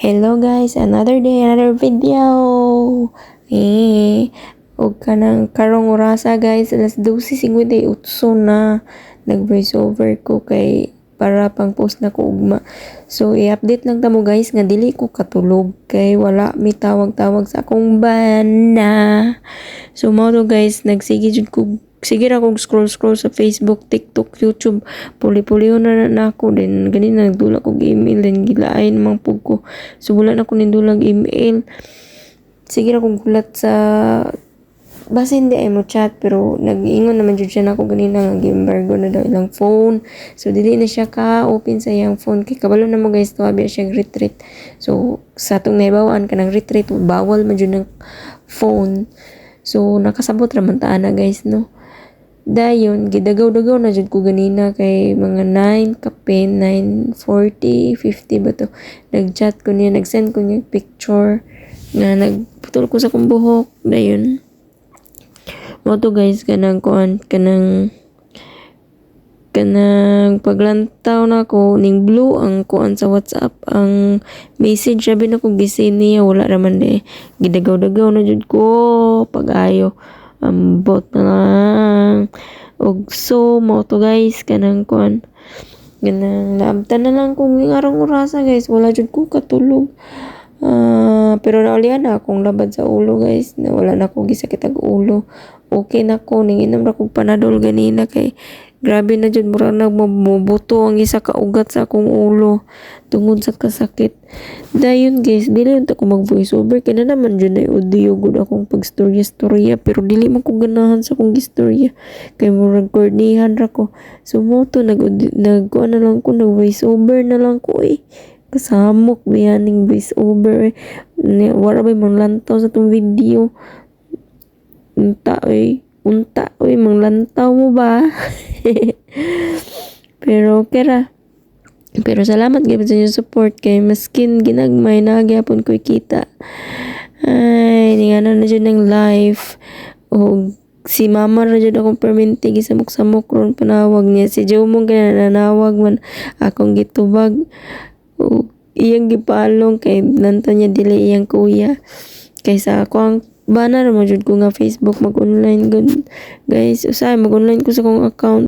Hello guys, another day, another video. Og kanang karong orasa guys, alas 12:58 na nag-voice over ko kay para pang post na ko ugma. So i-update lang ta mo guys nga dili ko katulog kay wala mi tawag-tawag sa akong bana. So mao to guys, nagsige jud ko sige ra kog scroll sa Facebook, TikTok, YouTube. Puli-puli na ako din ganina nagdula kog email din gilain mang pug ko. So wala na ko nindulag email. Sige ra kog gulat sa basta hindi ay mo chat pero nag-iingon naman jud siya nako ganina nga gi-embargo na daw ilang phone. So dili na siya ka open sa iyang phone kay kabalo na mo guys tuwa siya retreat. So sa atong naibawaan kanang retreat bawal man jud ng phone. So nakasabot ra man ta na guys no. Dayon gidagaw-dagaw na jud ko ganina kay mga 9 kape 9:40 50 ba to. Nag-chat ko niya, nag-send ko niya picture na nagputol ko sa kong buhok. Dayon mo to guys kanang paglantaw na ko ning blue ang kuan sa WhatsApp ang message sabi na ko gisin niya wala raman de gidagaw-dagaw na jud ko pag-ayo ambot na lang og so mo to guys kanang kuan ganang naabtan na lang kung ngarong orasa guys wala jud ko katulog. Pero naulian na akong labad sa ulo guys na wala na akong gisakit ang ulo. Okay na ko ninginom ra kog panadol ganina kay grabe na jud mura nagmabuto ang isa ka ugat sa akong ulo tungod sa kasakit. Dayon guys dili unta ko mag voice over kay na naman jud ay audio gud akong pagstorya pero dili man ko ganahan sa akong gistorya kay murag kornihan ra ko. So mo to nag na lang ko nag voice over na lang ko kasamok biyaning voice over wala ba mang lantaw sa tong video unta manglantaw mo ba? Pero kera pero salamat gyud sa inyong support kay maskin ginagmay na gyapon ko kita ay ningana na jud ng life o si mama ra jud akong perminti gisamok-samok ron panawag niya si Jomong kaya nanawag man akong gitubag o iyang gipalong kay nanta niya dili iyang kuya kaysa ako ang bana ra mo jud ko nga Facebook mag-online gud guys usay mag-online ko sa akong account